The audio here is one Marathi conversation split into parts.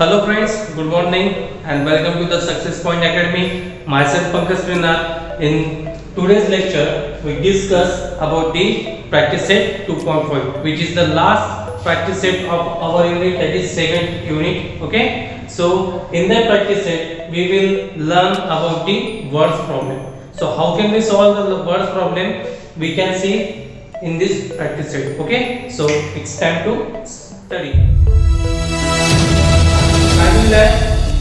Hello friends, good morning and welcome to the Success Point Academy. Myself Pankaj Srinath. In today's lecture, we discuss about the practice set 2.5, which is the last practice set of our unit, that is second unit. Okay, so in that practice set, we will learn about the words problem. So how can we solve the words problem? We can see in this practice set. Okay, so it's time to study.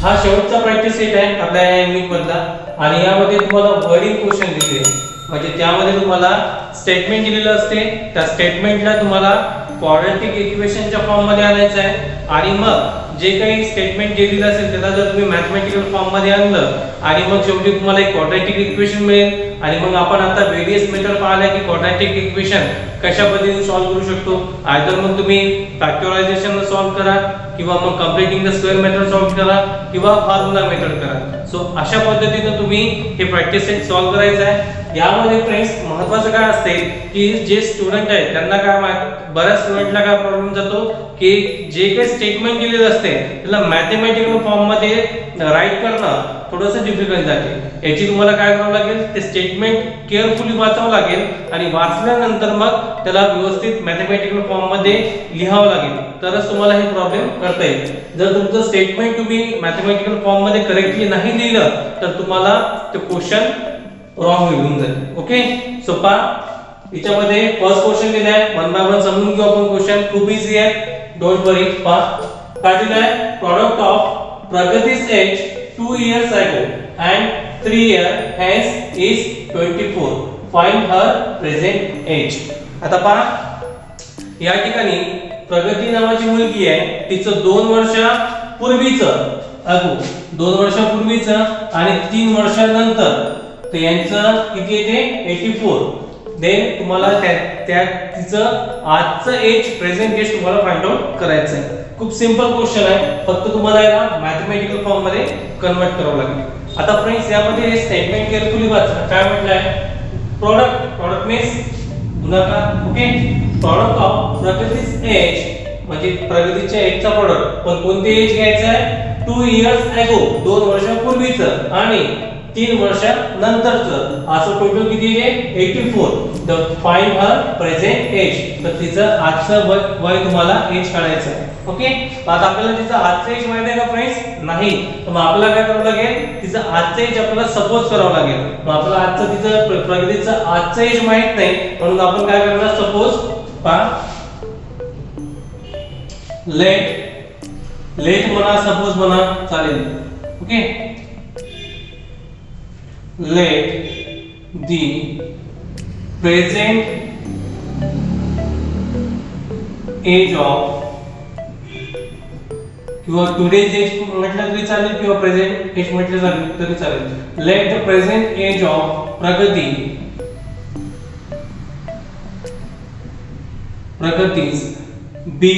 हा शेवटचा प्रॅक्टिस सेट आहे आपल्या या युनिट मधला आणि यामध्ये तुम्हाला वर्डिंग क्वेश्चन दिले म्हणजे त्यामध्ये तुम्हाला स्टेटमेंट दिलेलं असते त्या स्टेटमेंटला तुम्हाला क्वाड्रॅटिक इक्वेशनच्या फॉर्म मध्ये आणायचं आहे आणि मग जे काही स्टेटमेंट दिलेलं असेल त्याला जर तुम्ही मॅथमॅटिकल फॉर्म मध्ये आणलं आणि मग शेवटी तुम्हाला एक क्वाड्रॅटिक इक्वेशन मिळेल आणि मग आपण आता व्हेरियस मेथड पाहिल्या की क्वाड्रॅटिक इक्वेशन कशा पद्धतीने सॉल्व्ह करू शकतो आयदर मग तुम्ही फॅक्टरायझेशन ने सॉल्व्ह करा किंवा मग completing the square method solve करा किंवा फॉर्म्युला मेथड करा सो अशा पद्धतीने तुम्ही हे प्रॅक्टिस सेट सॉल्व्ह करायचं आहे यामध्ये फ्रेंड्स महत्त्वाचं काय असते की जे स्टुडंट आहे त्यांना काय बऱ्याच स्टुडंटला काय प्रॉब्लेम जातो की जे काही स्टेटमेंट दिलेलं असते त्याला मॅथमॅटिकल फॉर्म मध्ये राईट करणं थोडंसं डिफिकल्ट जाते याची तुम्हाला काय करावं लागेल ते स्टेटमेंट केअरफुली वाचावं लागेल आणि वाचल्यानंतर मग त्याला व्यवस्थित मॅथमॅटिकल फॉर्म मध्ये लिहावं लागेल तरच तुम्हाला हे प्रॉब्लेम करता येईल जर तुमचं स्टेटमेंट तुम्ही मॅथमॅटिकल फॉर्म मध्ये करेक्टली नाही लिहिलं तर तुम्हाला ते क्वेश्चन रॉंग होऊन जाईल ओके सो पा याच्यामध्ये फर्स्ट क्वेश्चन दिला आहे वन बाय वन समजून घेऊ आपण क्वेश्चन खूप इझी आहे डोंट वरी पा काय दिलं आहे product of Pragati's age 2 years ago and 3 years hence is 24 find her present age आता पहा या ठिकाणी प्रगती नावाची मुलगी आहे तिचं 2 वर्षापूर्वीचं अगो 2 वर्षापूर्वीचं आणि 3 वर्षानंतर तर यांचं किती येते 84 देन तुम्हाला त्या तिचं आजचं एज प्रेझेंट एज तुम्हाला फाइंड आउट करायचं आहे खूप सिंपल क्वेश्चन आहे फक्त तुम्हाला याला मॅथमॅटिकल फॉर्म मध्ये कन्वर्ट करावं लागेल आता फ्रेंड्स यामध्ये हे स्टेटमेंट केअरफुली वाचा काय म्हटलंय प्रोडक्ट मीन्स गुणाकार okay product of Pragati's age म्हणजे प्रगतीच्या एजचा प्रोडक्ट पण कोणते एज घ्यायचं आहे 2 इयर्स अगो 2 वर्षापूर्वीचं आणि 3 वर्षानंतरचं असं टोटल किती आहे 84 the find her present age तर तिचं आजचं वय तुम्हाला एज काढायचं आहे ओके आता आपल्याला तिचं आजचं एज माहिती आहे का फ्रेंड्स नाही तर मग आपल्याला काय करावं लागेल तिचं आजचं एज आपल्याला सपोज करावं लागेल मग आपल्याला आजचं तिचं प्रगतीचं आजचं एज माहित नाही म्हणून आपण काय करणार सपोज पा लेट म्हणा सपोज म्हणा चालेल okay let the present age of किंवा today's age म्हटलं तरी चालेल किंवा present age म्हटलं तरी चालेल let the present age of Pragati's be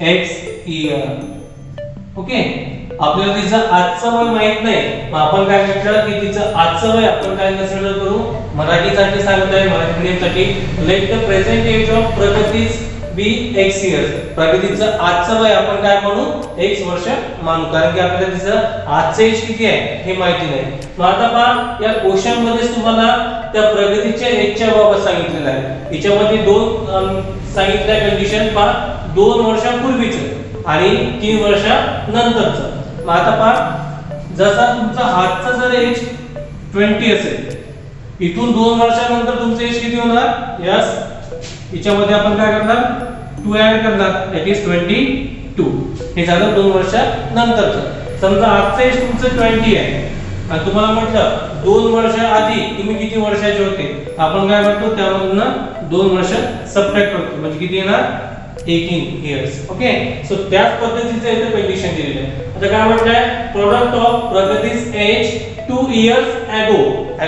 x year okay आपल्याला तिचं आजचं वय माहित नाही मग आपण काय म्हटलं की तिचं आजचं वय आपण काय कन्सिडर करू मराठीसाठी सांगत आहे मराठी मीडियमसाठी let the present age of Pragati's be x years प्रगतीचं आजचं वय आपण काय म्हणू x वर्ष मानू कारण की आपल्याला तिचं आजचं एज किती आहे हे माहिती नाही मग आता पहा या क्वेश्चन मध्ये तुम्हाला त्या प्रगतीच्या एजच्या बाबत सांगितलेलं आहे याच्यामध्ये दोन सांगितल्या कंडिशन पहा 2 वर्षापूर्वीचं आणि 3 वर्षानंतरचं मग आता पहा जसा तुमचा आजचा जर एज 20 असेल इथून 2 वर्षानंतर तुमचं एज किती होणार यस याच्यामध्ये आपण काय करणार 2 ऍड करणार दॅट इज 22 हे झालं 2 वर्षानंतरचं समजा आजचं एज तुमचं 20 आहे आणि तुम्हाला म्हटलं 2 वर्ष आधी तुम्ही किती वर्षाचे होते आपण काय करतो त्यामधून 2 वर्ष सबट्रॅक्ट करतो म्हणजे किती येणार 18 years ओके सो त्याच पद्धतीचं इथे कंडिशन दिलेलं आहे आता काय म्हटलंय product of Pragati's age 2 years ago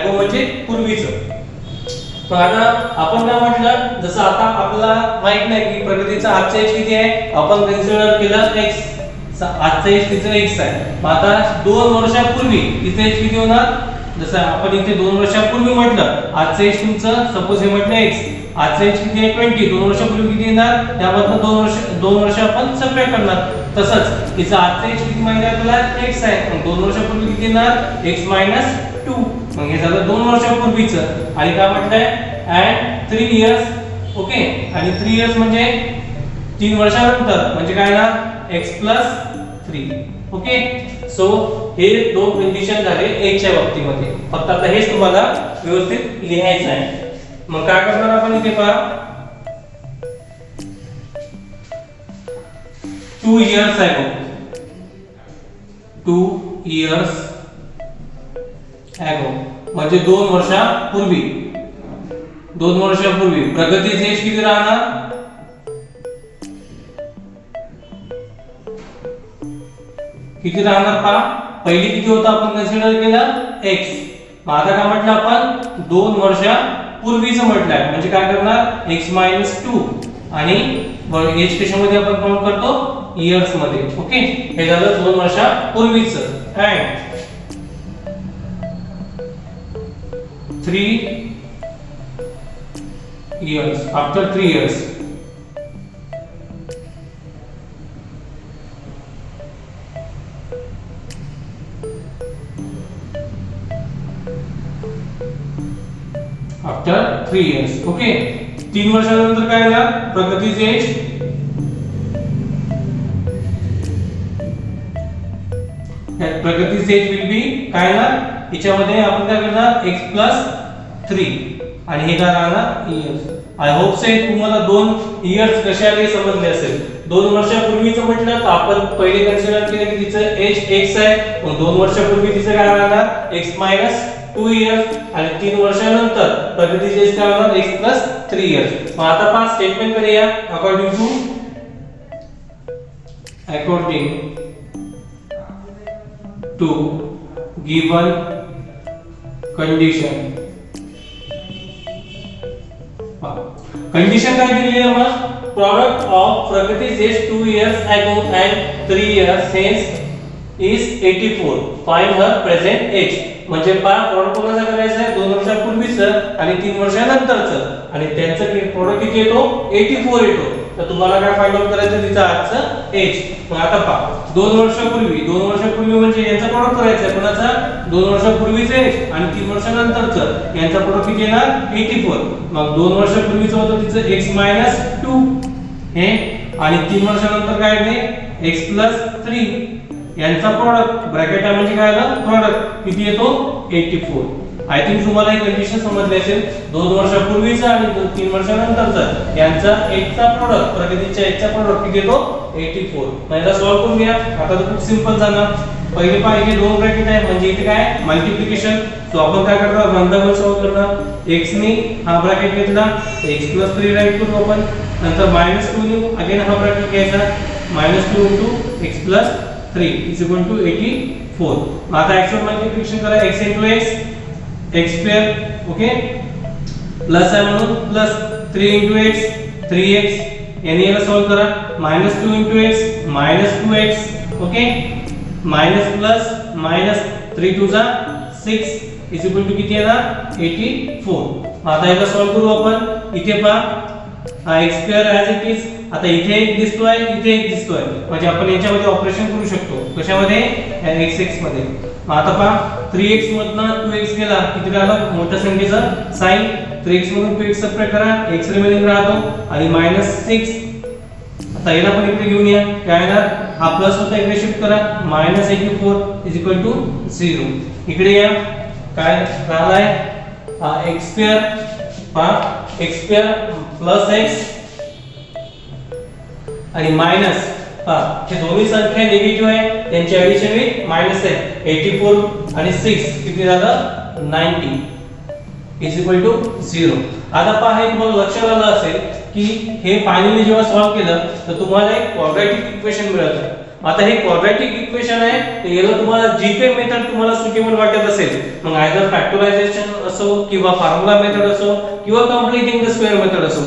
म्हणजे पूर्वीचं मग आता आपण काय म्हटलं जसं आता आपल्याला माहित नाही की प्रगतीचा आजचा एज किती आहे आपण कन्सिडर केलं x आजचा एज तिचं x आहे मग आता 2 वर्षापूर्वी तिचं एज किती होणार जसं आपण इथे 2 वर्षापूर्वी म्हटलं आजचं एज तुमचं सपोज हे म्हटलं x आजचं एज किती आहे 20 2 वर्षापूर्वी किती येणार त्यामधनं 2 वर्ष आपण सबट्रॅक्ट करणार तसंच हिचा आजचा एज किती माहिती आहे तुला x आहे, मग 2 वर्षापूर्वी किती येणार x - 2, मग हे झालं 2 वर्षापूर्वीचं. आणि काय म्हटलंय and 3 years, ओके. आणि 3 years म्हणजे 3 वर्षानंतर, म्हणजे काय ना x + 3, ओके. सो हे दोन कंडिशन झाले x च्या बाबतीमध्ये. फक्त आता हेच तुम्हाला व्यवस्थित लिहायचं आहे. मग काय करणार आपण इथे पहा 2 years ago, 2 years ago म्हणजे 2 वर्षापूर्वी. 2 वर्षापूर्वी प्रगतीचे एज किती राहणार पहा. पहिली किती होता आपण कन्सिडर केला x. मग आता काय म्हटलं आपण 2 वर्षापूर्वीचं म्हटलंय, म्हणजे काय करणार x - 2 आणि एज कशामध्ये आपण काउंट करतो इयर्स मध्ये, ओके. हे झालं 2 वर्षापूर्वीचं. And 3 years, after 3 years. After 3 years, okay. 3 वर्षानंतर काय येणार प्रगतीचे एज. प्रगतीचे एज विल बी काय ना याच्यामध्ये आपण काय करणार x + 3 आणि हे काय राहणार इयर्स. आय होप से तुम्हाला 2 इयर्स कसे आले समजले असेल. 2 वर्षापूर्वीचं म्हटलं तर आपण पहिले कन्सिडर केलं की तिचं एज x आहे, मग 2 वर्षापूर्वी तिचं काय राहणार x - 2 years आणि 3 वर्षानंतर प्रगतीचे एज काय होणार x + 3 years. मग आता पहा स्टेटमेंट कडे या. According to given condition. Condition काय दिली आहे मग product of Pragati's age 2 years ago and 3 years hence is 84. Find her present age. म्हणजे पहा प्रोडक्ट कोणाचा करायचा आहे 2 वर्षापूर्वीचं आणि 3 वर्षानंतरचं आणि त्यांचं प्रोडक्ट किती येतो 84 येतो. तर तुम्हाला काय फाइंड आउट करायचं तिचं आजचं एज. मग आता पहा 2 वर्षापूर्वी म्हणजे यांचा प्रोडक्ट करायचा आहे कोणाचा 2 वर्षापूर्वीचं एज आणि 3 वर्षानंतरचं यांचा प्रोडक्ट किती येणार 84. मग 2 वर्षापूर्वीचं होतं तिचं x - 2 हे आणि 3 वर्षानंतर काय येते x + 3 यांचा प्रोडक्ट ब्रॅकेट आहे म्हणजे काय आलं प्रोडक्ट किती येतो 84. आय थिंक तुम्हाला ही कंडिशन समजली असेल. 2 वर्षापूर्वीचा आणि 3 वर्षानंतरचा यांचा एजचा प्रोडक्ट प्रगतीच्या एजचा प्रोडक्ट किती येतो 84. मला सॉल्व्ह करून घ्या. आता तर खूप सिंपल जाणार. पहिले पाहिजे 2 ब्रॅकेट आहे म्हणजे इथे काय मल्टिप्लिकेशन. सो आपण काय करणार रँडमली सॉल्व्ह करणार. x ने हा ब्रॅकेट घेतला x + 3 राईट करू आपण. नंतर -2 ने अगेन हा ब्रॅकेट घ्यायचा -2 * x + 3 is equal to 84. आता x वर मल्टिप्लिकेशन करा x into x² okay plus आहे म्हणून प्लस 3 into x 3x याने याला सॉल्व करा -2 into x -2x okay minus plus -3 to 6 is equal to किती येणार 84. आता याला सॉल्व करू आपण. इथे पहा हा x² ॲज इट इज. आता इथे एक दिसतोय इथे एक दिसतोय म्हणजे आपण याच्यामध्ये ऑपरेशन करू शकतो. कशामध्ये x मध्ये. आता पहा 3x मधनं 2x गेला किती राहिला मोठ्या संख्येचा साइन 3x मधून 2x सबट्रॅक्ट करा x रिमेनिंग राहतो आणि -6. आता याला पण इकडे घेऊन या काय येणार हा प्लस होता इकडे शिफ्ट करा -84 0. इकडे या काय राहिलाय हा x² पहा x² प्लस x आणि मायनस पहा हे दोन्ही संख्या निगेटिव्ह आहे त्यांची ऍडिशन विथ मायनस आहे 84 आणि 6 किती झालं 90 is equal to 0. आता पहा हे तुम्हाला लक्षात आलं असेल की हे फायनली जेव्हा सॉल्व केलं तर तुम्हाला एक क्वाड्रॅटिक इक्वेशन मिळतं. आता हे क्वाड्रॅटिक इक्वेशन आहे तर याला तुम्हाला जी काही मेथड तुम्हाला सुटेबल वाटत असेल मग आयदर फॅक्टरायझेशन असो किंवा फॉर्म्युला मेथड असो किंवा कम्प्लिटिंग द स्क्वेअर मेथड असो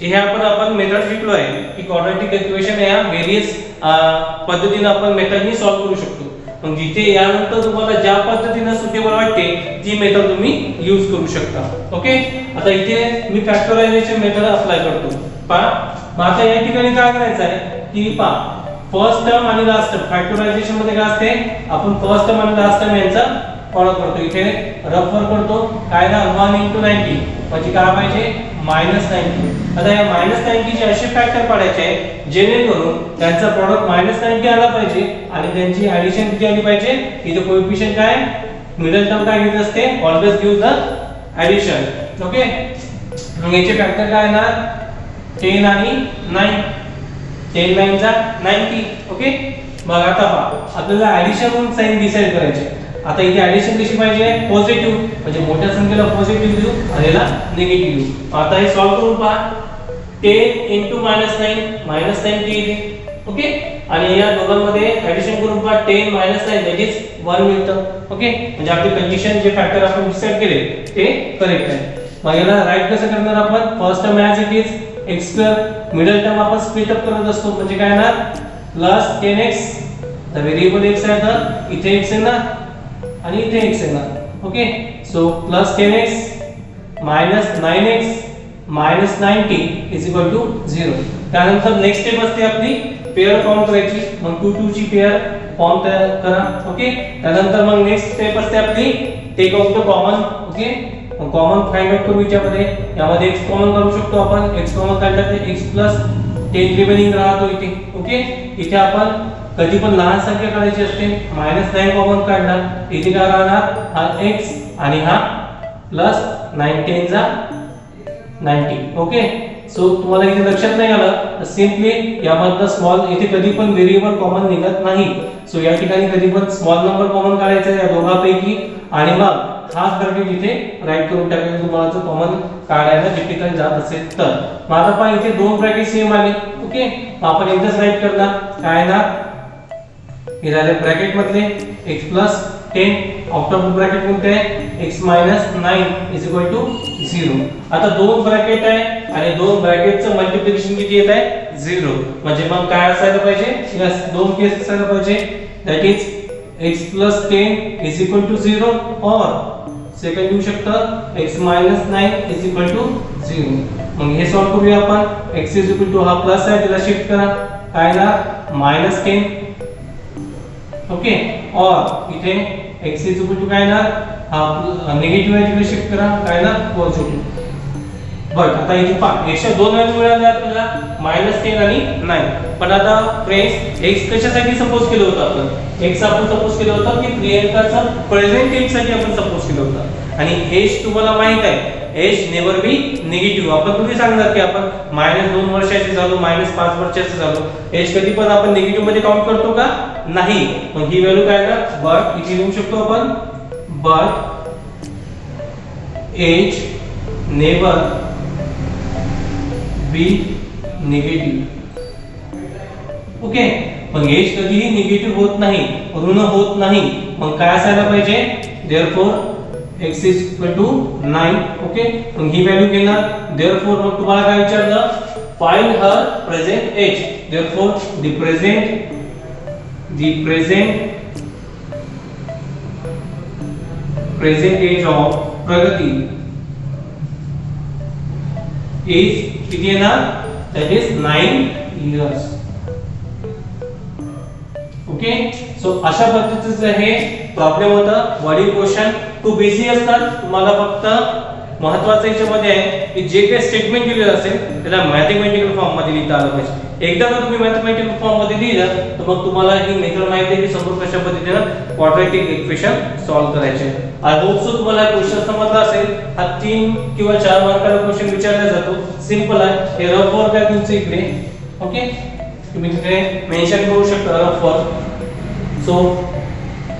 हे आपण मेथड शिकलो आहे की क्वाड्रॅटिक इक्वेशन या वेरियस पद्धतीने आपण मेथडनी सॉल्व करू शकतो. मग जिथे यानंतर तुम्हाला ज्या पद्धतीने सुटेबल वाटते ती मेथड तुम्ही यूज करू शकता. ओके आता इथे मी फॅक्टरायझेशन मेथड अप्लाय करतो. पहा मग आता या ठिकाणी काय करायचं आहे की पहा फर्स्ट टर्म आणि लास्ट टर्म फॅक्टरायझेशन मध्ये काय असते, आपण फर्स्ट टर्म आणि लास्ट टर्म यांचा फॉलो करतो. इथे रफर करतो काय ना 1 * 90 म्हणजे काय पाहिजे -90. आता या -90 चे असे फॅक्टर काढायचे आहे जेणेकरून त्यांचा प्रॉडक्ट -90 आला पाहिजे आणि त्यांची ऍडिशन किती आली पाहिजे. इथे कोएफिशिएंट काय मिडल टर्म काय घेत असते, always give the addition. Okay, मग याचे फॅक्टर काय येणार 10 आणि 9. 10 9 चा 90. ओके, मग आता पहा आपल्याला ऍडिशन म्हणून साइन डिसाइड करायचे. आता इथे ऍडिशन कशी पाहिजे पॉझिटिव्ह म्हणजे मोठ्या संख्येला पॉझिटिव्ह देऊ आणि याला निगेटिव्ह देऊ. आता हे सॉल्व करून पहा 10 * -9 येते. ओके, आणि या दोघांमध्ये ऍडिशन करून पहा 10 - 9 दॅट इज 1 मिळतं. ओके, म्हणजे आपली कंडिशन जे फॅक्टर आपण डिसाइड केले ते करेक्ट आहे. मग याला राईट कसं करणार आपण, first term as it is x², middle term आपण स्प्लिट अप करत असतो म्हणजे काय येणार +10x. द व्हेरिएबल x आहे तर इथे x येणार आणि इथे x येणार. Okay, so +10x - 9x - 90 = 0. त्यानंतर नेक्स्ट स्टेप असते आपली पेअर फॉर्म करायची. मग 2 2 ची पेअर फॉर्म करा. ओके, त्यानंतर मग नेक्स्ट स्टेप असते आपली take out the common. Okay, common find out करू याच्यामध्ये. यामध्ये x कॉमन काढू शकतो आपण. x कॉमन काढला तर x + 10 रिमेनिंग राहतो इथे. ओके, इथे आपण कधी पण लहान संख्या काढायची असते. -9 कॉमन काढला इथे काय राहणार हा x आणि हा +9 10 चा 90. ओके, सो तुम्हाला इथे लक्षात नाही आलं तर सिंपली यामधला स्मॉल इथे कधी पण व्हेरिएबल कॉमन निघत नाही. सो या ठिकाणी कधी पण स्मॉल नंबर कॉमन काढायचा या दोघांपैकी आणि मग हाच ब्रॅकेट इथे राईट करून टाकायचं तुम्हाला जर कॉमन काढायला डिफिकल्ट जात असेल तर. मग आता पहा इथे दोन ब्रॅकेट सेम आले. ओके, मग आपण एकदाच राईट करणार काय ना हे झाले ब्रॅकेट मधले x + 10 आउट ऑफ ब्रॅकेट कोणते आहे x - 9 = 0. आता दोन ब्रॅकेट आहे आणि दोन ब्रॅकेटचं मल्टिप्लिकेशन किती येत आहे 0. म्हणजे मग काय असायला पाहिजे यस दोन केस असायला पाहिजे दॅट इज x + 10 = 0 और सेकंड येऊ शकतं x - 9 = 0. मग हे सॉल्व करूया आपण. x = हा प्लस आहे त्याला शिफ्ट करा काय ना -10. ओके, और इथे x = काय ना हा निगेटिव्ह आहे तिकडे शिफ्ट करा काय ना पॉझिटिव्ह. बट आता इथे पहा x च्या दोन व्हॅल्यू मिळाल्या आपल्याला -10 आणि 9. पण आता फ्रेंड्स x कशासाठी सपोज केलं होतं आपण, x आपण सपोज केलं होतं की प्रियंकाचा प्रेझेंट टेन्स साठी आपण सपोज केलं होतं. आणि एज तुम्हाला माहित आहे एज नेवर बी निगेटिव्ह. आपण तुम्ही सांगणार की आपण -2 वर्षाचे झालो -5 वर्षाचे झालो एज कधी पण आपण निगेटिव्ह मध्ये काउंट करतो का नाही. मग ही व्हॅल्यू काय ना बट इथे लिहू शकतो आपण but age never be negative. Okay, मग एज कधीही निगेटिव्ह होत नाही ऋण होत नाही. मग काय असायला पाहिजे देयरफॉर x = 9. ओके, मग ही व्हॅल्यू घेणार देयरफॉर मग तुम्हाला काय विचारलं find her present age. Therefore the present age of Pragati is किती येणार that is 9 years. Okay, so अशा पद्धतीचं हे प्रॉब्लेम होता. वडील क्वेश्चन खूप इझी असतात. तुम्हाला फक्त महत्त्वाचं याच्यामध्ये आहे की जे काही स्टेटमेंट दिलेलं असेल त्याला मॅथमॅटिकल फॉर्म मध्ये लिहिता आलं पाहिजे. एकदा जर तुम्ही मॅथमॅटिकल फॉर्म मध्ये लिहिलं तर मग तुम्हाला ही मेथड माहिती आहे की समोर कशा पद्धतीने क्वाड्रॅटिक इक्वेशन सॉल्व्ह करायचे. आय होप सो तुम्हाला क्वेश्चन समजला असेल. हा 3 किंवा 4 मार्काचा क्वेश्चन विचारला जातो. सिंपल आहे. हे रफ वर्क आहे तुमचं इकडे. ओके, तुम्ही तिथे मेन्शन करू शकता rough work. So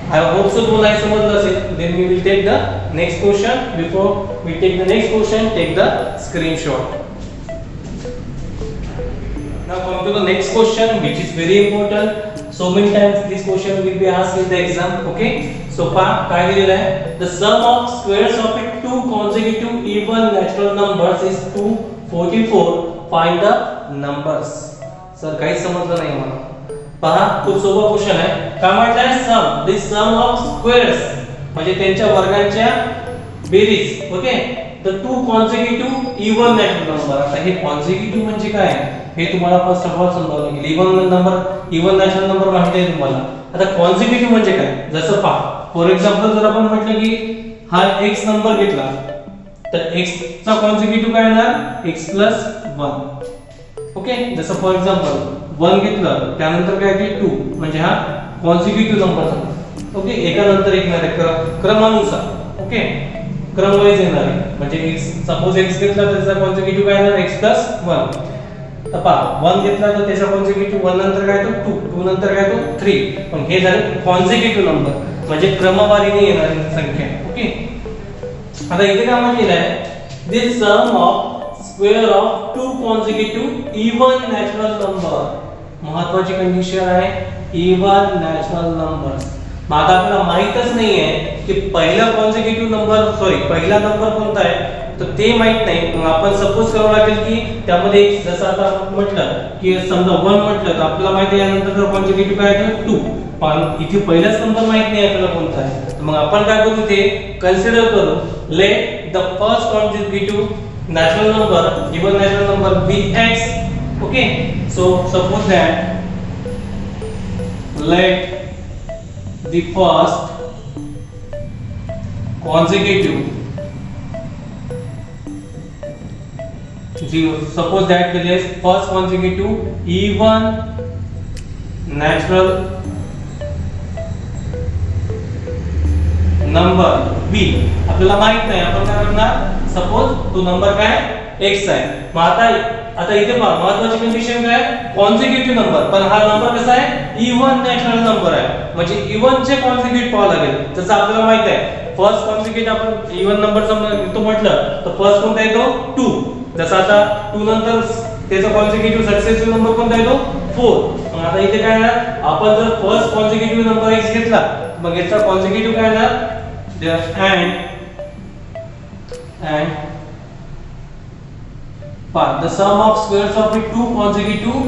I hope so तुम्हाला हे समजलं असेल. Then we will take the next question. Before we take the next question, take the screenshot. Now come to the next question, which is very important. So many times this question will be asked in the exam. Okay. So काय दिलेलं आहे? The sum of squares of two consecutive even natural numbers is 244. Find the numbers. Sir काही समजलं नाही मला. पहा खूप सोपा क्वेश्चन आहे. काय म्हटलंय some the sum of squares म्हणजे त्यांच्या वर्गांच्या बेरीज. ओके, तर 2 कॉन्सिक्युटिव्ह इव्हन नॅचरल नंबर. आता हे कॉन्सिक्युटिव्ह म्हणजे काय हे तुम्हाला फर्स्ट ऑफ ऑल समजावं लागेल. इव्हन नॅचरल नंबर माहिती आहे तुम्हाला. आता कॉन्सिक्युटिव्ह म्हणजे काय, जसं पहा फॉर एक्झाम्पल जर आपण म्हटलं की हा x नंबर घेतला तर x चा कॉन्सिक्युटिव्ह काय येणार x + 1. ओके, जसं फॉर एक्झाम्पल 1 घेतलं त्यानंतर काय की 2 म्हणजे हा कॉन्सिक्युटिव्ह नंबर झाला. ओके, एका नंतर एक येणार आहे क्रमानुसार. ओके, क्रमवाईज येणार आहे. म्हणजे सपोज x घेतला तर त्याचा कॉन्सिक्युटिव्ह काय येणार x + 1. तर पहा 1 घेतला तर त्याचा कॉन्सिक्युटिव्ह 1 नंतर काय तो 2, 2 नंतर काय तो 3. पण हे झाले कॉन्सिक्युटिव्ह नंबर म्हणजे क्रमवारीने येणारी संख्या. ओके, आता इथे काय म्हटलेलं आहे this sum of square of 2 consecutive even natural number. महत्वाची कंडिशन आहे इव्हन नॅचरल नंबर्स. मग आता आपल्याला माहितच नाहीये की पहिला नंबर कोणता आहे तर ते माहित नाही. मग आपण सपोज करावं लागेल की त्यामध्ये जसं आता आपण म्हटलं की समजा 1 म्हटलं तर आपल्याला माहिती आहे यानंतर कॉन्सिक्युटिव्ह काय आहे 2. पण इथे पहिलाच नंबर माहित नाही आपल्याला कोणता आहे. तर मग आपण काय करू ते कन्सिडर करू let the first consecutive natural number even natural number be x. Okay, so suppose that let the first consecutive suppose that there is first consecutive even natural number b. आपल्याला माहित नाही आपण काय करणार सपोज तो नंबर काय x आहे. मग आता इथे पहा महत्त्वाची कंडिशन काय कॉन्सिक्युटिव्ह नंबर. पण हा नंबर कसा आहे इव्हन नॅचरल नंबर आहे म्हणजे इव्हन चे कॉन्सिक्युटिव्ह पाहावं लागेल. जसं आपल्याला माहित आहे फर्स्ट कॉन्सिक्युटिव्ह आपण इव्हन नंबर तो म्हटलं तर फर्स्ट कोणता येतो 2. जसं आता 2 नंतर त्याचा कॉन्सिक्युटिव्ह सक्सेसिव्ह नंबर कोणता येतो 4. मग आता इथे काय येणार आपण जर फर्स्ट कॉन्सिक्युटिव्ह नंबर x घेतला मग याचा कॉन्सिक्युटिव्ह काय येणार and the sum of squares of the 2 consecutive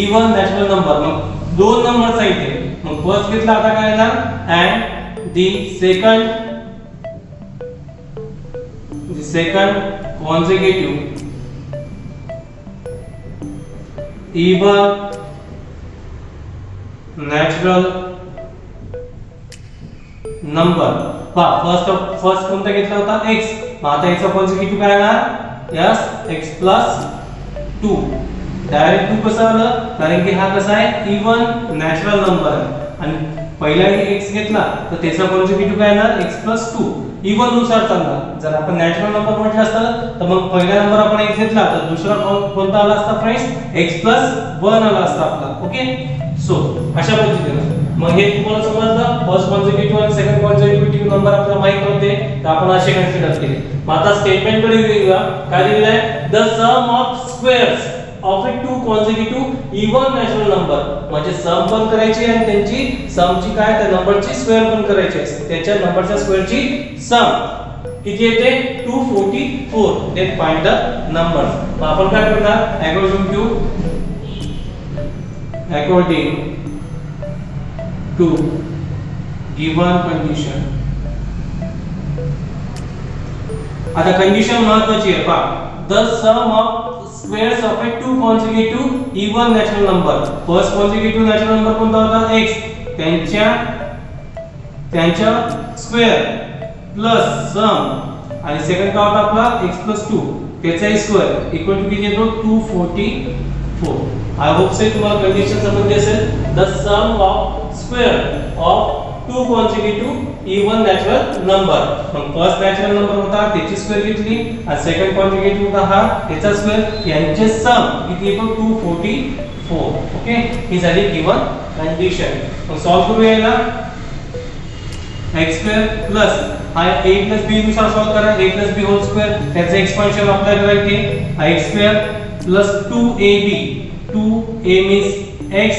even natural number. मग दोन नंबर्स आहेत मग फर्स्ट घेतला आता काय येणार and the second consecutive even natural number. पहा फर्स्ट कोणता घेतला होता x. मग आता याचा कॉन्सिक्युटिव्ह काय येणार yes x + 2. डायरेक्ट 2 कसं आलं कारण की हा कसा आहे इव्हन नॅचरल नंबर आहे आणि पहिला x घेतला तर त्याचा कॉन्सिक्युटिव्ह काय येणार x + 2 इव्हन नुसार चालणार. जर आपण नॅचरल नंबर म्हटलं असतं तर मग पहिला नंबर आपण x घेतला तर दुसरा कोणता आला असता फ्रेंड्स x + 1 आला असता आपला. ओके, सो अशा पद्धतीने मग हे तुम्हाला समजलं फर्स्ट कॉन्सिक्युटिव्ह आणि सेकंड कॉन्सिक्युटिव्ह नंबर आपल्याला माहित नव्हते तर आपण असे कन्सिडर केले. मग आता स्टेटमेंट कडे येऊया. काय दिलेलं आहे the sum of squares of 2 consecutive even natural number. म्हणजे सम पण करायची आणि त्यांची समची काय त्या नंबरची स्क्वेअर पण करायची असते. त्याच्या नंबरच्या स्क्वेअरची सम किती येते 244. Then find the numbers. मग आपण काय करणार अकॉर्डिंग टू गिवन कंडिशन. आता कंडिशन महत्वाची आहे पहा the sum of squares of 2 consecutive even natural number. First consecutive natural number कोणता होता x त्यांच्या स्क्वेअर प्लस सम आणि सेकंड काय होता आपला x + 2 त्याचा स्क्वेअर इक्वल टू किती येतो 244. आय होप से तुम्हाला कंडिशन समजली असेल. The sum of square of 2 consecutive even natural number. मग फर्स्ट नॅचरल नंबर होता त्याची स्क्वेअर घेतली आणि सेकंड कॉन्सिक्युटिव्ह होता हा त्याचा स्क्वेअर यांचे सम किती येतो 244. ओके, ही झाली गिवन कंडिशन. मग सॉल्व करूया याला x² प्लस हा a + b नुसार सॉल्व करा a + b होल स्क्वेअर त्याचे एक्सपान्शन अप्लाय करायचे x² + 2ab 2a means x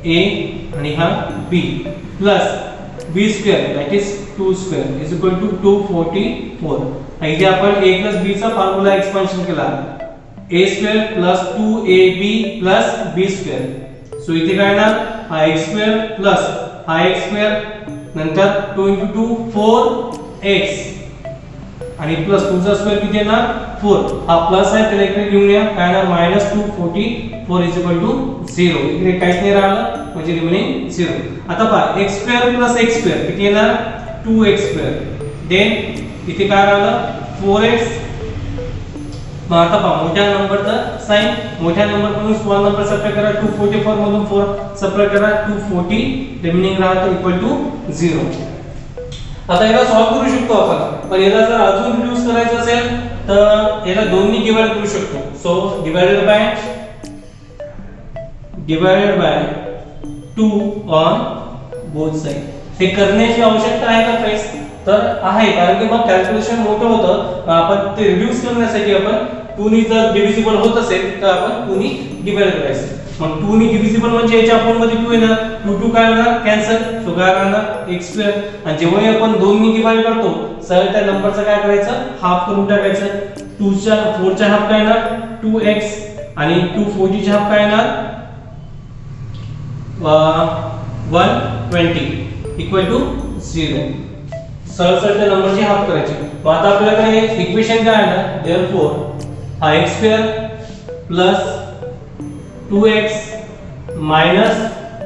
a आणि हा b plus b² that is 2² is equal to 244. इथे आपण a + b चा फॉर्म्युला एक्सपान्शन केला a² + 2ab + b². सो इथे काय येणार हा x² प्लस हा x² नंतर 2 * 2 4x आणि प्लस 2 चा स्क्वेअर किती येणार 4 हा प्लस आहे त्याला इकडे घेऊन या काय येणार -244 इज इक्वल टू 0 इकडे काहीच नाही राहिलं म्हणजे रिमेनिंग 0 आता पहा x square plus x square किती येणार 2x स्क्वेअर देन इथे काय राहिलं 4x मग आता पहा मोठ्या नंबरचा साइन मोठ्या नंबर मधून स्मॉल नंबर सबट्रॅक्ट करा 244 मधून 4 सबट्रॅक्ट करा 240 रिमेनिंग राहतो इक्वल टू 0 आता याला सॉल्व करू शकतो आपण पण याला जर अजून रिड्यूस करायचं असेल तर याला दोन्ही डिवाइड करू शकतो so divided by 2 on both side हे करण्याची आवश्यकता आहे का फ्रेंड्स तर आहे कारण की मग कॅल्क्युलेशन मोठं होतं आपण ते रिड्यूस करण्यासाठी आपण 2 नी जर डिव्हिजिबल होत असेल तर आपण 2 नी डिवाइड करायचं मग 2 नी डिव्हिजिबल म्हणजे याच्या फॉर्म मध्ये 2 येणार 2 काय होणार कॅन्सल सो काय राहणार x स्क्वेअर आणि जेव्हा आपण 2 नी डिवाइड करतो सरळ त्या नंबरचं काय करायचं हाफ करून टाकायचं 2 च्या 4 चा हाफ काय येणार 2x आणि 240 चा हाफ काय येणार 120 इक्वल टू 0 सरळ त्या नंबरची हाफ करायची मग आता आपल्याकडे इक्वेशन काय आहे ना देयरफॉर हा x square plus 2x minus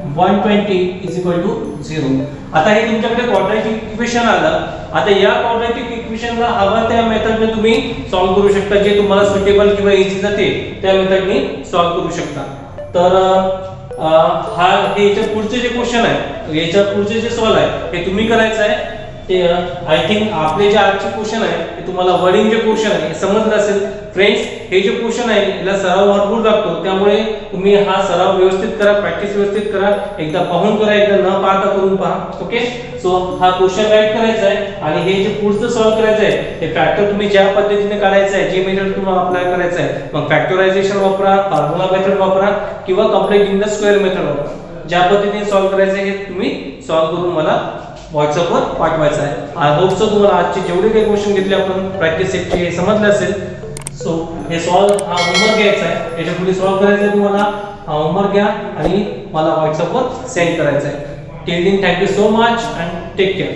120 is equal to 0 आता हे तुमच्याकडे क्वाड्रॅटिक इक्वेशन आलं आता या क्वाड्रॅटिक इक्वेशनला हवा त्या मेथडने तुम्ही सॉल्व करू शकता जे तुम्हाला सुटेबल किंवा इझी जाते त्या मेथडने सॉल्व करू शकता तर हा हे याच्या पुढचे जे क्वेश्चन आहे याच्या पुढचे जे सॉल्व आहे हे तुम्ही करायचं आहे ते आय थिंक आपले जे आजचे क्वेश्चन आहे ते तुम्हाला वर्डिंग जे क्वेश्चन आहे हे समजलं असेल फ्रेंड्स हे जे क्वेश्चन आहे याला सराव भरपूर लागतो त्यामुळे तुम्ही हा सराव व्यवस्थित करा प्रॅक्टिस व्यवस्थित करा एकदा पाहून करा एकदा न पाहता करून पहा ओके सो हा क्वेश्चन राईट करायचा आहे आणि हे जे पुढचं सॉल्व करायचं आहे ते फॅक्टर तुम्ही ज्या पद्धतीने काढायचं आहे जे मेथड तुम्हाला अप्लाय करायचं आहे मग फॅक्टरायझेशन वापरा फॉर्म्युला मेथड वापरा किंवा कम्प्लीटिंग द स्क्वेअर मेथड वापरा ज्या पद्धतीने सॉल्व करायचं आहे हे तुम्ही सॉल्व करून मला WhatsApp वर पाठवायचं आहे आय होप सो तुम्हाला आजचे जेवढे काही क्वेश्चन घेतले आपण प्रॅक्टिस सेटचे हे समजले असेल सो हे सॉल्व हा होमवर्क घ्यायचा आहे याच्या पुढे सॉल्व करायचं आहे तुम्हाला हा होमवर्क घ्या आणि मला WhatsApp वर सेंड करायचा आहे till then thank you so much and take care